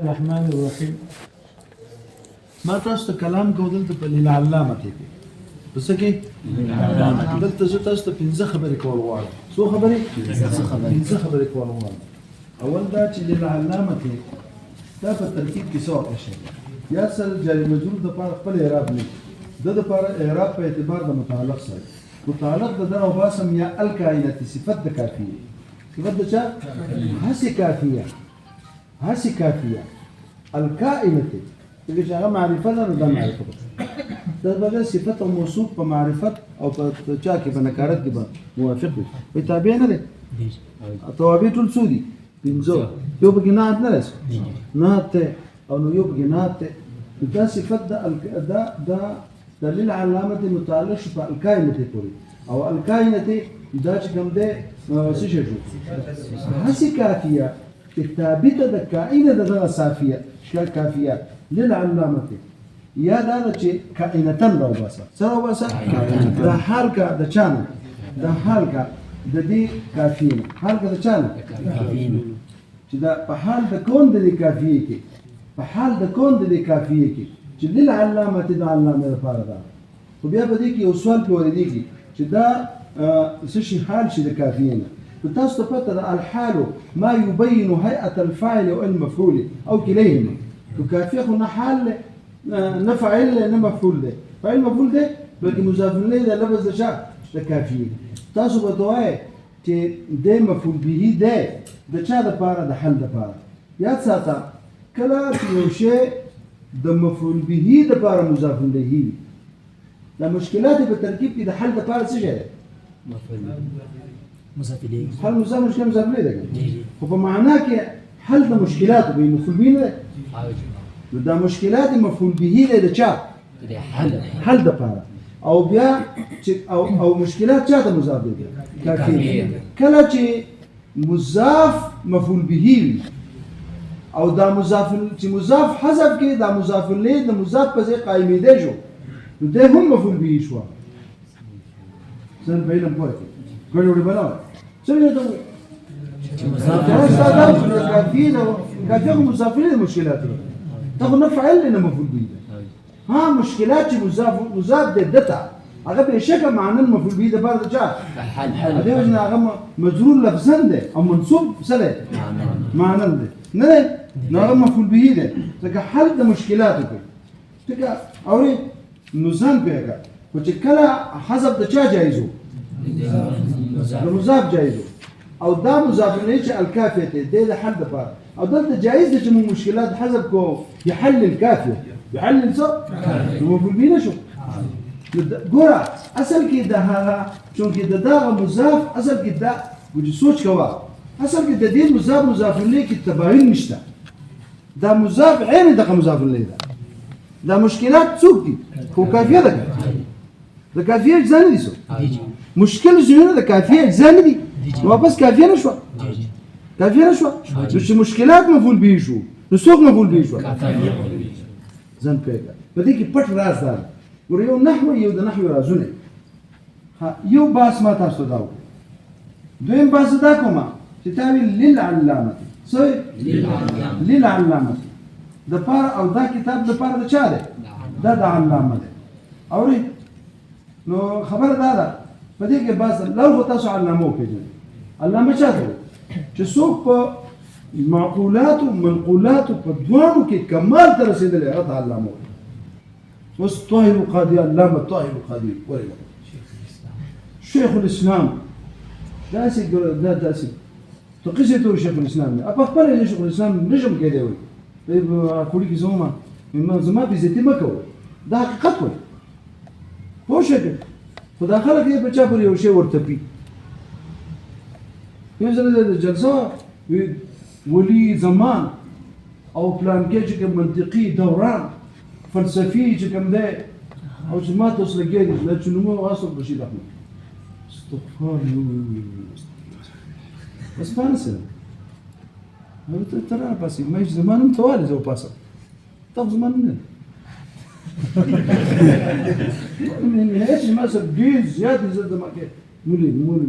الرحمن الرحیم. ما تاسو ته کلام کو دلته په للعلامه کې پس کې دلته زه تاسو ته پنځه خبرې کول غواړم. څو خبرې؟ پنځه خبرې کول غواړم. اول دا چې للعلامه کې دا په ترکیب کې څه واقع شي یا سره جاری مجرور د پاره خپل اعراب نه د لپاره اعراب په اعتبار د متعلق سره متعلق د او باسم یا الکائنات صفت د کافیه صفت د چا هسي کافیه هسي کافیه الکائنات چې هغه معرفه ده نو دا معرفه ده دا به صفت او موصوف په معرفت او په چا کې په نکارت کې به موافق وي په تابع نه دي توابع ټول څو دي پنځه یو به ګنات نه رس نه ته او نو یو به ګنات دا صفت دا دلیل علامه متعلق په الکائنات پورې او الکائنات دا چې کوم ده څه شي هسي کافیه ثابته د کائنه د صافیه شکل کافیه للعلامه یا دا چې کائنتن راو باسه سره باسه د حال کا د چانه د حال کا د دې کافیه حال کا د چانه چې دا په حال د کون د کافیه کې په حال د کون د کافیه کې چې للعلامه د علامه لپاره ده خو بیا په دې کې یو سوال پوریږي چې دا څه شي حال شي د کافیه نه تاسو ته پته ده الحال ما يبين هيئه الفاعل او المفعول او كليهما وكافيه خو حال نه فاعل نه مفعول ده فاعل مفعول ده بلکې مضاف الیه ده لفظ ده شا د کافیه تاسو به توای چې د مفعول به ده د چا د پاره د حل د پاره یاد ساته کله چې یو شی د مفعول به د پاره مضاف الیه د مشکلات په ترکیب کې د حل د پاره څه شي مضاف الیه حل مضاف مشکل مضاف الیه ده خو په معنا کې حل د مشکلات به مفعول به نه دا مشکلات مفعول به ده د چا حل د پاره او بیا او مشکلات چا ته مضاف دي کافی کله چې مضاف مفعول به او دا مضاف چې مضاف حذف کې دا مضاف الیه د مضاف په ځای قائمې دی شو نو ده هم مفعول به شو څنګه په علم پوهه ګډوډي بناو څنګه ته چې مضاف کافی نو کافی مضاف الیه مشکلات تاخذ نفعل لنا مفعول به ها مشكلات مضاف دتا هغه به شکه معنی مفعول به د بار د چا حل دې وجه هغه مجرور لفظا ده او منصوب سره معنی ده نه هغه مفعول به ده ځکه حل د مشکلات کوي ځکه اوري نوزان پیګه او چې کله حذف د چا جایزو د مضاف جایزو او دا مضاف الیه چې الکافیه ده د حل د بار او دلته جایز ده چې موږ مشکلات حذف کو يحل الكافيه يحل څه مفعول به نشو ګوره اصل کې د هغه چونکې د دغه مضاف اصل کې دا وجه سوچ کوا اصل کې د دې مضاف الیه کې تباین نشته دا مضاف عین دغه مضاف الیه ده دا مشکلات څوک دي خو کافیه ده د کافیه ځان دي مشکل زونه د کافیه ځان دي واپس کافیه نشو کافیه نشو چې مشکلات مفعول به شو نو څوک مفعول به شو ځان پیدا په دې کې پټ راز ده ور یو نحو یو د نحو رازونه یو باس ما تاسو دا دویم باس دا کومه چې تاوی للعلامه سوی للعلامه د پاره او دا کتاب د پاره د چا ده دا د علامه ده اوري نو خبر دا ده په دې کې باس لو تاسو علامه پیژنئ علامه چا ده چې څوک په معقولات او منقولات په دوانو کې کمال ته رسیدلی هغه علامه اوس طاهر القادي علامه طاهر القادي ولې شیخ الاسلام داسې تقصد شیخ الاسلام په خپل شیخ الاسلام نجم کېدی وي په کولی کې زما زما په ذاتي مکو دا حقیقت وي پوه شئ خدا خلک یې په چا پر یو شی ورته پی یو ځل د جلسه ولي زمان او پلان کې چې منطقي دوران فلسفي چې کوم ده او چې ما تاسو لګیږي چې نو مو واسو بشي ده استغفار بس پانسه نو ته ترى بس ما زمانم توالي زو پاسه طب زمان نه من هيك ما سبدي زياده زاد ما كده مولي مولي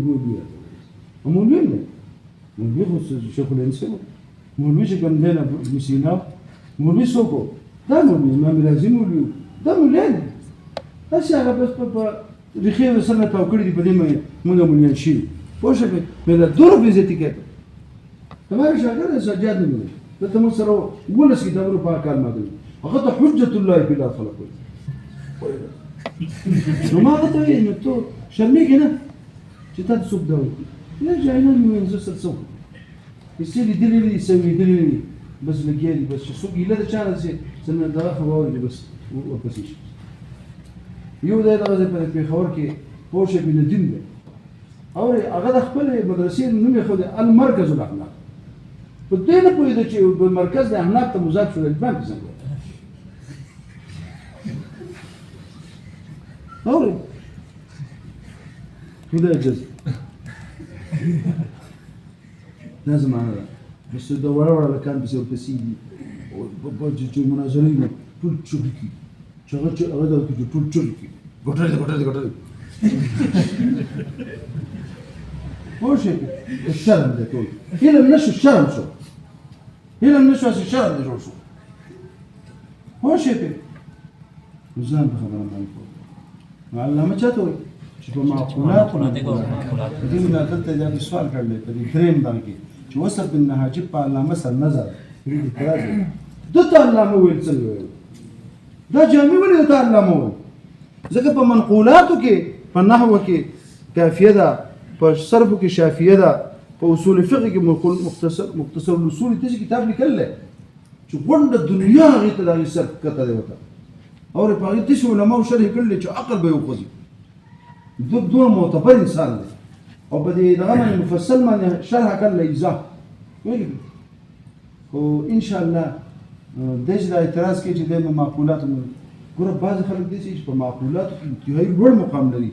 خو شیخ الانسان مولوی چې کوم دی ابن سینا مولوي څوک و؟ دا مولوي امام رازي مولوي و. دا مولیان دي هسې هغه بس په ریښې ورسره نه تاو کړي دي په دې مونږ مولیان شوي پوه شوې مله دومره بېعزتي کوي تمام شاګرد سجاد نه مولوي دلته موږ سره 11 کتابونه په کار ماده هغه ته حجة الله فی الارض خلق وایي نو ما هغه ته وایي نو ته شرمېږې نه چې تا ته څوک دا وایي نه جاهلان مې وایي زه سره څه وکړم کیسې لیدلې دي څه لیدلې دي بس لګیا دي بس چې څوک هیله د چا نه چې څه نه دغه خبره واوري بس ورپسې شي یو دی دغه ځای په پېښور کې پوه شوې بن دین دی او هغه د خپلې مدرسې نوم یې ښودی المرکز الاخلاق په دې نه پوهېده چې مرکز د اخلاق ته مضاف شو الفام کې څنګه اورئ خدای جزا دا زمانه ده بس د وړه وړه لکان پسې ورپسې دي چې مناظرې نه ټول چغې کړي چې هغه دغه کې ټول چغې کړي ګوټرې پوه شئ شرم دی ټول علم نه شو شرم شو علم نه شو هسې شرم دی جوړ شو پوه شئ نو ځان په خبره باندې پوه نو علامه چا ته وایي چې په معقولاتو په دې نه دلته دا سوال کړلی په دې درېیم دغه کې چې وصف بن حاجب په علامه سر نظر دې اعتراض دی ده ته علامه ویل څنګه ویل دا جامع ولې ده ته علامه ویل ځکه په منقولاتو کې په نحوه کې کافیه ده په صرفو کې شافیه ده په اصول فقه کې مختصر الاصول داسې کتاب لیکلی چې غونډه دنیا هغې ته د هغې سر کته دی ورته او په هغې داسې علماو شرح کړلی چې عقل به یې وخوځي دومره معتبر انسان دی او په دې دغه باندې مفصل باندې شرح کړلی ایضاح ویلي خو انشاءالله دی چې دا اعتراض کوي چې دی په معقولاتو ګوره بعضې خلک داسې چې په معقولاتو کې انتهایي لوړ مقام لري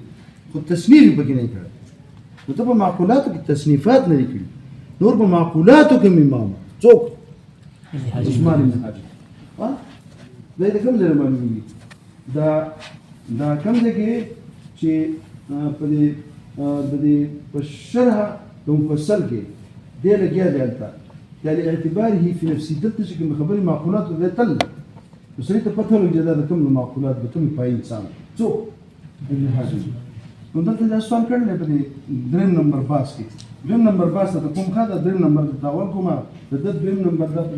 خو تصنیف یې پکې نه یې کړی نو ته په معقولاتو کې تصنیفات نه دي کړي نور په معقولاتو کې امام څوک عثمان بن حاجب دا د کوم ځای معلومېږي دا کوم ځای کې چې په دې په شرح د مفصل کې دی لګیا دی هلته دا لاعتباره فی نفسي دلته چې کومې خبرې معقولاتو دی تل نو سړي ته پته ولګي چې دا د کوم معقولات د کومې پایې انسان څوک ابن حاجب نو دلته دا سوال کړلی په دې درېیم نمبر باس کې درېیم نمبر باس ته کوم ښه ده درېیم نمبر ته اول کومه د ده دویم نمبر دا په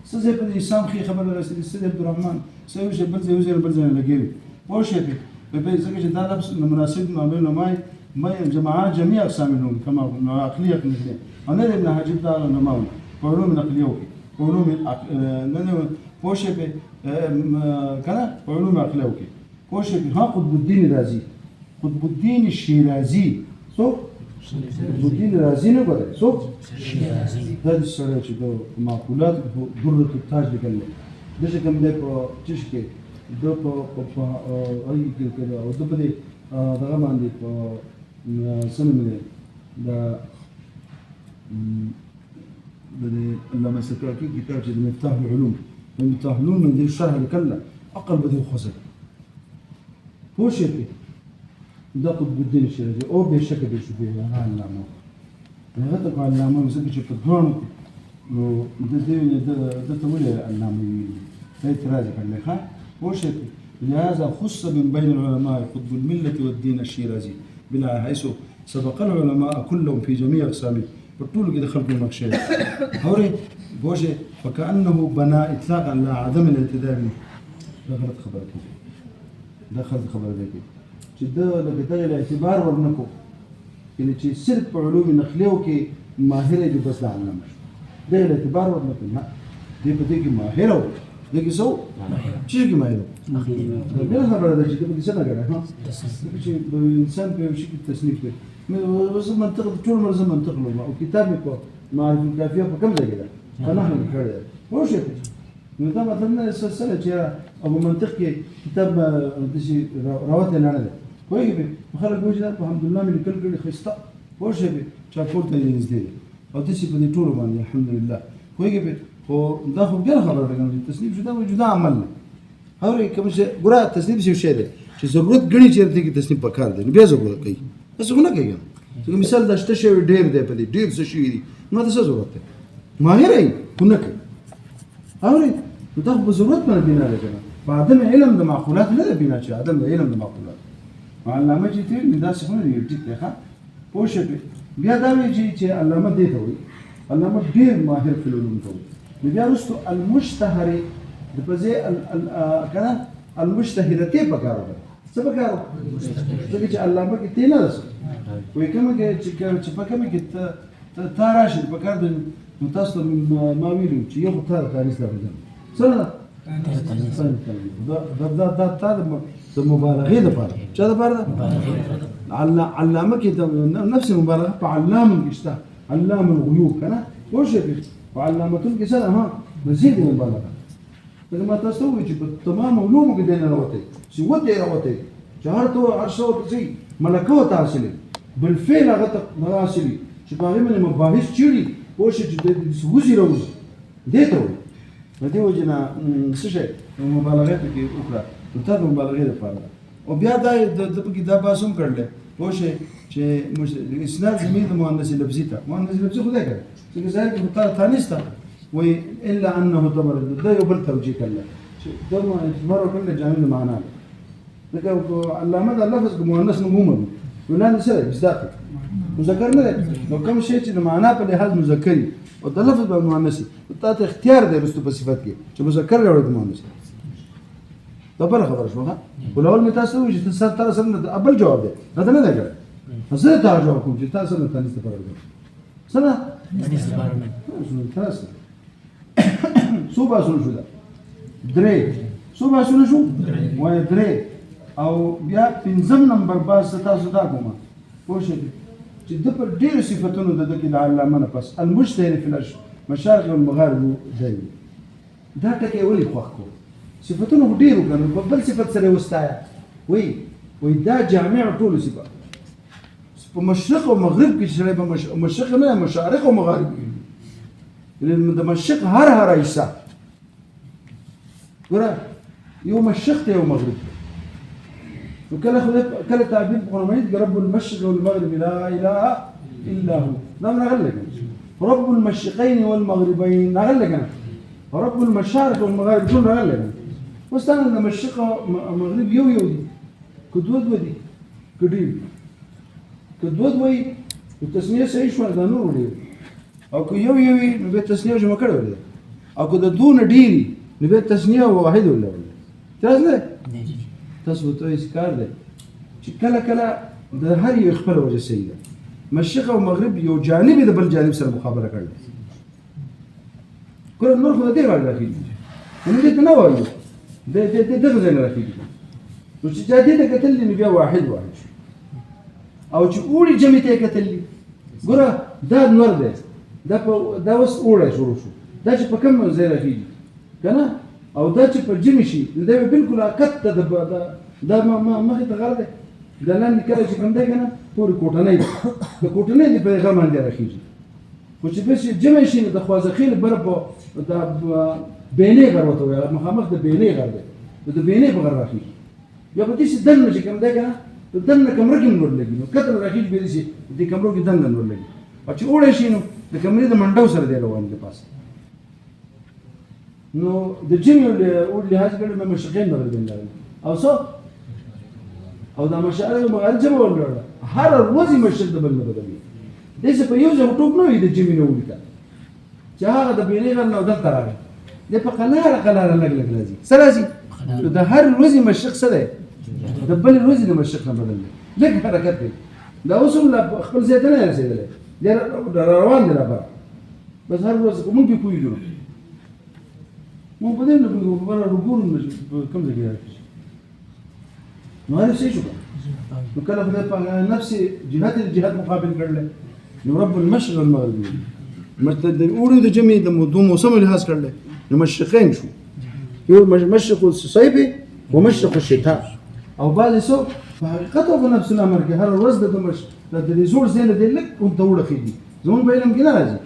څه ځای په دې اسلام ښې خبره رسېدي څه دی عبدالرحمن څه یو شی بل ځای یو ځای بل ځای لګې وي پوه شوې ځکه چې دا لفظ مناسب معامل نمای جماعات جميع اقسام العلوم كما عقليه مثله انا ابن حاجب دا علماء په علوم نقليه کې په علوم نه پوه شوې کنه په علوم عقليه کې پوه شوې ها قطب الدین رازي قطب الدین الشیرازي څوک قطب الدین رازي نه غواړي څوک شیرازي دا سره چې د معقولات درة التاج لیکل دغه کوم دی په چش کې د په اي کې او د په دغه باندې په سنمه دا علامه سکاکی کتاب چې مفتاح العلوم مفتاح العلوم دې شرح کله عقل بده خسر پوه شئ دا قطب الدین الشیرازي او به شک به شو به علامه هغه ته علامه مسکه چې په دوه نو د دې د ته ولې علامه اعتراض کړل ښه پوه شئ لهذا خص من بين العلماء قطب المله والدين الشيرازي بلا حيث سبق العلماء كلهم في جميع اقسامه بطول كده خلق النقشين هوري بوجه فكانه بنى اطلاقا على عدم الاعتداء دخلت خبرك چې دا لکه دغه اعتبار ورنکو یعنی چې صرف په علوم نقلیو کې ماهر دی بس د علامه دا اعتبار ورنکو نه دې په دې کې ماهر او دې کې څو چې کې ماهر دا خبره ده چې دې په څه نه غواړي ها چې انسان په شي کې تصنیف کوي مې زه منطق ټول مرزه منطق لوم او کتاب مې په معرفت الکافیه په کوم ځای کې ده انا هم کړی خو شي نو دا مطلب نه سره چې او منطق کې کتاب د شي راوته نه ده کوي به خلک وایي دا الحمدلله مې لیکل کړي خسته خو شي چې کوته یې نږدې او د شي په دې ټول باندې الحمدلله کوي به خو دا خو ګر خبره ده تصنیف شو دا وجوده عمل نه هوري کوم څه ګره تصنیف شي ده چې ضرورت غني چې دې کې تصنیف پکار دی نو بیا زه کوي بس څنګه کوي چې مثال دا شته شی ډېر دی په دې ډېر څه شي دي نو دا څه ضرورت ده ماهر یې کو نه کوي هوري نو دا په ضرورت باندې بنا ده کنه په عدم علم د معقولات نه ده بنا چې عدم د علم د معقولات علامه چې تیر دا څه نه دی ټیک ده پوه شئ بیا دا وی چې علامه دې ته وي علامه ډېر ماهر په علوم ته وي بیا وروسته المشتهر د پځې کنه المشتهرته پکاره ده څه پکاره ځکه چې علامه کې تی نه ده وایي کومه چې په کومه کې ته راشي پکاره ده نو تاسو ما ویلو چې یو ته تاریخ ده څه ده دا د مبالغې لپاره چا لپاره علامه کې نفس المبالغه په علام کې شته علام الغيوب کنه وشي په علامتون کې سره ها مزید مبالغه دا ما تاسو وایي چې په تمام علوم کې دنه راوته چې وته راوته چې هر څو څه ملکه تحصیل بالفعل هغه تحصیل چې په هغه باندې مباحث چيري وشي چې د وزي راوځي دته وایي په دې وجه نه څه شي مبالغه کې وکړه نو تا د مبالغې لپاره او بیا دا د پکې دا باسم کړل پوه شئ چې اسناد زمین د مؤنث لفظي ته مؤنث لفظي خدای کړ چې ځای کې مختار ثانیسته وي الا انه تبرد دا یو بل توجیه کړل چې دا مرو کړل جامع معنا ده علامه د لفظ مؤنث عموما ولان سره مصداق مذکر نه نو کوم شی چې د معنا په لحاظ مذکری او د لفظ په مؤنث ته اختیار دی رستو په صفت کې چې مذکر راوړي د مؤنث دا بل خبره شو ها ولول می تاسو وایي چې تاسو سره ابل جواب دی دا نه دی زه ته جواب کوم چې تاسو نه تاسو ته پرګو سره تاسو صوبه شنو شو دا درې صوبه شنو شو وای درې او بیا پنځم نمبر باز تاسو دا کومه پوه شئ چې د پر ډېر صفاتونو د دې علامه نه پس المجتهد فی المشارق والمغارب دی دا ټکی ولي خوښ کو صفاتونه ډېر وکړو په بل صفت سره وستایا وای دا جامع ټول صفات په مشرق او مغرب کې چې په مشرق نه مشارق او مغارب د مشرق هر ایسا ګوره یو مشرق ته یو مغرب وكله كله تعبير قرآني رب المشرق والمغرب لا اله الا هو نعم نغلق رب المشرقين والمغربين نغلق رب المشارق والمغارب كل نغلق واستنى ان المشرق والمغرب يو دي كدود ودي كديب كدود وي التسميه صحيح شو ده نور ولي او كو يو نبي التسميه جمع كده ولا او كده دون ديري نبي التسميه واحد ولا تاسو تاسو ته اسکار ده چې کله د هر یو خپل وجه سي مشرق او مغرب یو جانب د بل جانب سره مخابره کړل کله نور خو دې وړل راځي نو دې نه وایو دغه ځای نه راځي نو چې جادي ته کتل نو بیا واحد او چې اوري جمع ته کتل ګوره دا نور ده دا وس اوري شروع شو دا چې په کوم ځای راځي کنه او دا چې په جمع شي دا بالکل اکت دا ما ته غره ده دا لاندې کله چې کوم دی کنه پوری کوټنۍ د کوټنۍ په هغه باندې راځي خو چې بس جمع شي د خوازخیل بر په د بینې غر وته وي مخامخ د بینې غر ده د بینې په غر راځي یا په دې چې دنه چې کوم دی کنه د دنه کمره کې نور لګي نو کتر راځي به دې د کمرو کې دنه نور لګي او چې وړې شي نو د کمرې د منډو سره دی روان دي پاس نو د جمع او لحاظ کړي مې مشقین مغربین لري او څو او دا مشاعر مغرب جمع ولر هر ورځ مشق د بل نه بدلي دغه په یو ځای ټوک نه وي د جمع نه ولیکا چې هغه د بینې غر نه دلته راغی د په قلاره لګ راځي سلاسي د هر ورځ مشق سره د بل ورځ د مشق نه بدلي لږ حرکت دی دا اوسم خپل ځای ته نه رسیدل روان دي را بس هر ورځ کوم به کوی مو په دې نه په وګورم کوم ځای راځي نو هر څه شو نو کله په نفس جهات مقابل کړل نو رب المشرق والمغرب مرتد الاولى د جمع د موسم لحاظ کړل نو مشرقین شو یو مشرق الصيف ومشرق الشتاء او بعض څو په حقیقت او په نفس الامر کې هر ورځ د رزول زین د لک او توړه خېدي زمون په علم کې نه راځي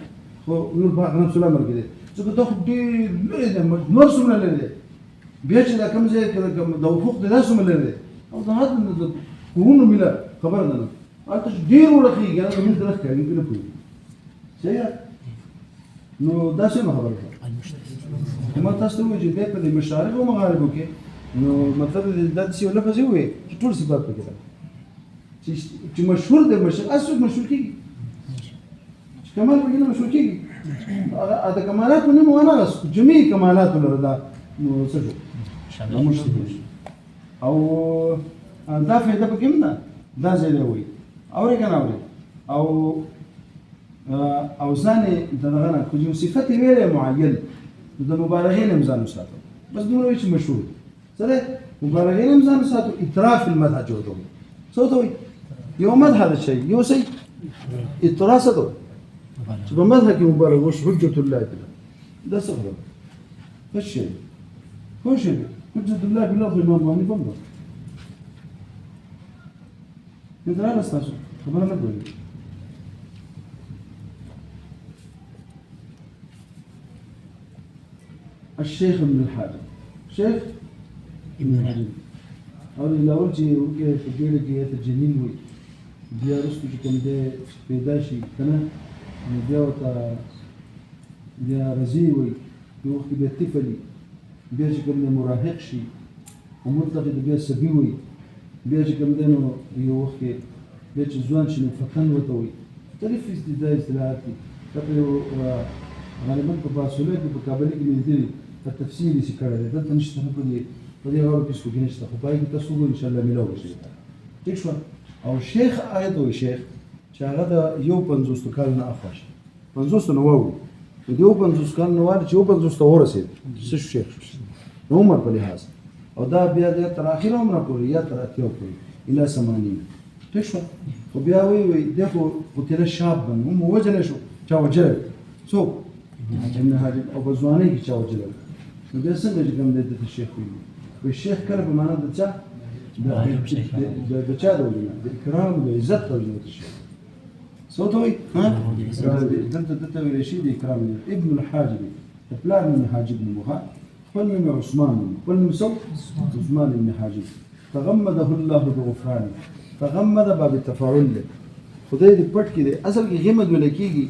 خو نور په نفس الامر کې دي څه ته خو ډېر لري د نور څومره لري بیا چې دا کوم ځای کې د افق د لاسو لري او دا هغه د کورونو مله خبر ده البته ډېر ورخیږي هغه موږ درس کوي نه پوهیږي صحیح نو دا څه خبره ده ما تاسو ته وایي چې په دې مشارق او مغاربو کې نو مطلب د داسې یو لفظ وي چې ټول صفات پکې ده چې مشهور دی اصل مشهور کېږي چې کمال پکې نه مشهور کېږي هغه د کمالاتو نه مو نه غس جميع کمالات لري دا نو څه شو مشترک او دا فائدہ پکې نه دا ځای دی وایي اورې کنه اورې او ځان دغه نه کوم صفت ویلې معین د مبالغین امزان ساتو بس دومره چې مشهور سره مبالغین امزان ساتو اطراف المدح جوړو څه وایي یو مدح هذا الشيء یو شيء اطراف څه چې په مدح کې مبالغه وش حجت الله تعالی دا څه خبره فشل حجت الله بالله امام باندې بمبر انت لا استاذ خبره نه کوي الشيخ ابن الحاجب شيخ ابن الحاجب او الاول چې وګړي په ډېر کې تجنین وي بیا رسو چې کوم دې پیدا شي کنه نو بیا وته بیا رضی وي یو وخت بیا طفلي بیا چې کوم مراهق شي عمر ته بیا سبي وي بیا چې کوم دې نو یو وخت بیا چې ځوان شي نو فتن وته وي مختلف استدلال اصطلاحات دي غالبا په فاصله کې په کابل کې مې په تفصیل شي کړی دا ته نشته نه په دې غوړ کې څه کې نشته خو پای کې تاسو ان شاء الله ملو شي ٹھیک شو او شیخ آیت وي شیخ چې هغه د یو 50 کال نه اخوا شي 50 نو وو د یو 50 کال نو چې یو 50 ته ورسېد څه شیخ عمر په لحاظ او دا بیا د تر اخر عمر پورې یا تر اتیو پورې اله 80 ٹھیک شو خو بیا وی دغه قتل شاب نو وجل شو چا وجل څو ابن حاجب او بزوانه کې چا وجل نو بیا څنګه چې کوم د شیخ وي شیخ کله په معنا د چا د چا د وجنه د اکرام د عزت د وجنه شیخ صوت وي ها دلته ویل شي د اکرام ابن الحاجب پلان ابن حاجب بن مخا خپل نوم عثمان خپل نوم عثمان بن حاجب تغمده الله بغفرانه تغمد باب التفاعل له خدای دې پټ کړي اصل کې غمد ولا کېږي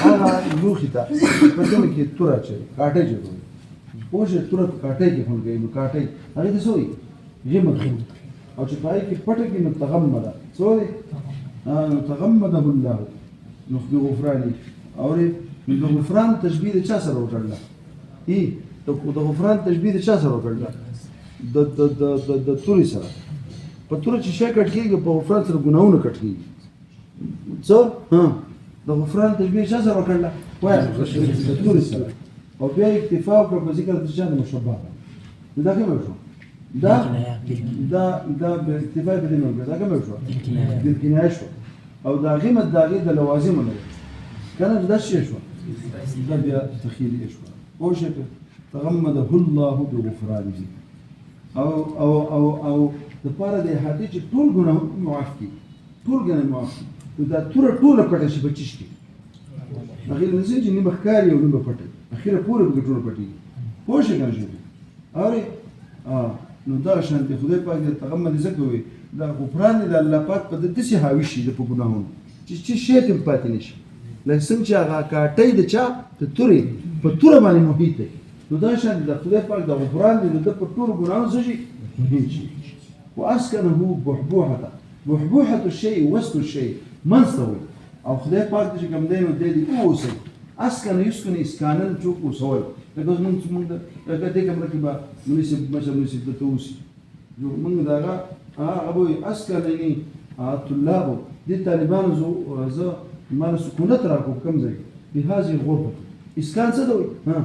هغه لوخي ته په دې کې تورا چې کاټه جوړوي اوجه تورا کاټه کې هونګي نو کاټه هغه دې سوې غمد او چې پای کې پټ کې نو تغمد سوې تغمده الله نو غفرانه او د غفران تشبيه چا سره وکړل ای د غفران تشبيه چا سره وکړل د توري سره په تور چې شي کټ کېږي په غفران سره ګناونه کټ کېږي څو ها د غفران تشبيه چا سره وکړل وای د تور سره او بیا اکتفا وکړه په ذکر د جان مشبہ دا کوم شو دا به اکتفا به دې نو دا کوم شو د کنایه شو او دا غیمت دا غي د لوازم نه کنه دا شي شو دا بیا تخیل شو او شي تغمده الله بغفرانه او د پاره د هدي چې ټول ګناه معاف کی ټول ګناه معاف دا ټول پټه شي بچش کی هغه لږه چې نیمه ښکاری او نیمه پټه اخیره پوره به ټول پټي پوه شي کنه اره نو دا شان ته خدای پاک دې تغمد زکه وي دا غفران د الله پاک په دې سي حاوي شي د په ګناهونو چې شي ته پاتې نشي لکه څنګه چې هغه کاټي د چا ته توري په تور باندې محیط نو دا شان د خدای پاک د غفران دې د په ټول ګناهونو شي واسكنه بحبوحه الشيء وسط الشيء منصوي او خدای پاک دې کوم دینو دې اوسه اسكن يسكن اسكانا چوک اوسوي لکه موږ دا دې کوم رکبه مناسب مثلا مناسب د توسي جو موږ داغه ابو اسكنني طلاب دي طالبان زو مال سکونت راکو کوم ځای بهذه غرفه اسكان څه دوی ها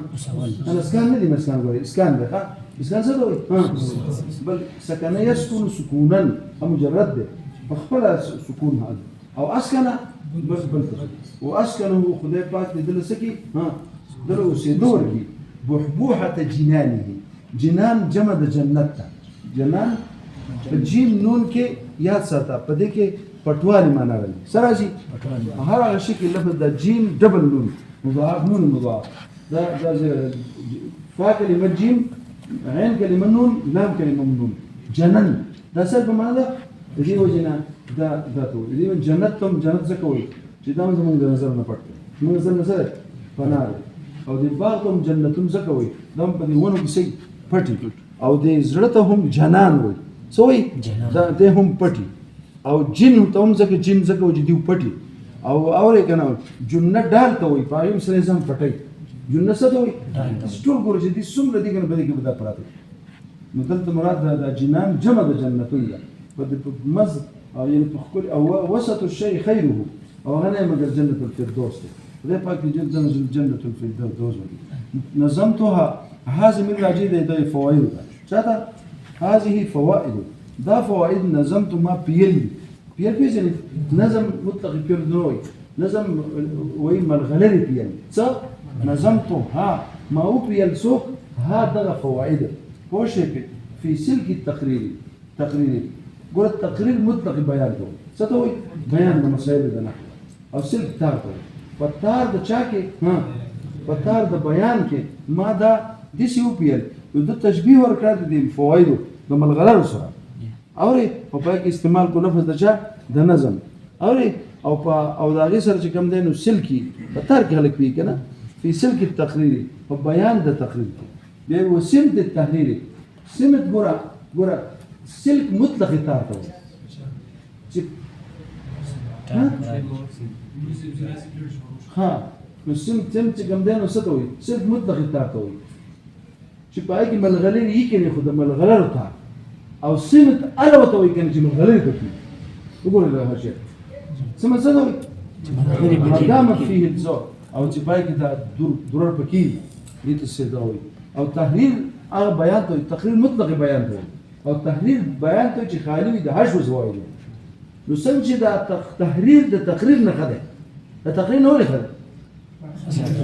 انا اسكان نه دي مسكن غوي اسكان ده اسكان څه دوی ها بل سكن يسكن سكونا مجرد ده بخبل سكون هذا او اسكن بس بل واسكنه خدای پاک دې دل سکی ها درو سيدور کی بحبوحه جنانه جنان جمع د جنت جنان جیم نون کې یاد ساته په دې کې پټوالي معنا لري سره شي هر هغه شي کې لفظ د جیم ډبل نون مضاعف نون مضاعف دا فا كلمه جیم عين كلمه نون لام كلمه نون جنن دا څه په معنا ده دې وجنه دا ته دې جنت تم جنت څه کوي چې دا زموږ د نظر نه پټ موږ نظر نه سره پناه او دې باغ تم جنتون څه کوي دم په دې ونو کې سي پټي او دې زړه ته هم جنان وي سوې دا دې هم پټي او جن ته هم ځکه جن ځکه چې دی پټي او اورې کنه جنه ډال ته وي پایم سره زم پټي جنه څه ته وي ټول ګور چې دې څومره دي کنه په دې کې بدا پراته نو دلته مراد د جنان جمع د جنتون ده په مز او یعنی په خپل او وسط الشيء خيره او غنه مگر جنت الفردوس ده خدای پاک دې جنت الفردوس نظمتها هذه من راجي ده فوائد شاته هذه فوائد دا فوائد نظمت ما بيل بيجي نظم مطلق بيل دروي نظم وين ملغلري بيل صح نظمتها ما هو بيل سوق هذا فوائد وشك في سلك التقرير قول التقرير مطلق بيان ده ستوي بيان المسائل ده نحو او سلك تار ده والتار ده چاكي ها والتار ده بيان کې ما دا دي سي او بي ال د تشبيه ورکړه دي فوائد د ملغلر سره اوري په پای کې استعمال کو لفظ د چا د نظم اوري او دا غي سره چې کوم دینو سلکی په تار کې هلک وی کنه په سلک التقرير په بیان د تقریر دی و سمت التحرير سمت ګورا سلك مطلق تار ته چې ها نو سمت چې کوم دینو څه ته وي سلک مطلق تار ته وي چې پای کې ملغلر یې کني خو د ملغلر ته او سمت الوت وي کنه چې ملغلر ته وګورئ دا هڅه سمت څه وي ما دام فيه الزور او چې پای کې دا ضرر پکې دې څه دا وي او تحریر هغه بیان ته تقریر مطلق بیان ته او تحریر بیان ته چې خالی وي د حشو زوایل نو څنګه چې دا تحریر د تقریر نه خده د تقریر نه ولې خده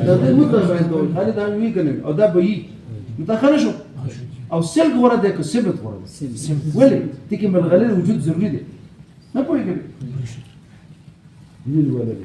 دا مطلق بیان ته خالی دا وی کنه او دا به متأخر شو او سلك ورا ده كسبت ورا ولي تيجي من الغليل وجود ضروري ده ما بقول كده مين ولا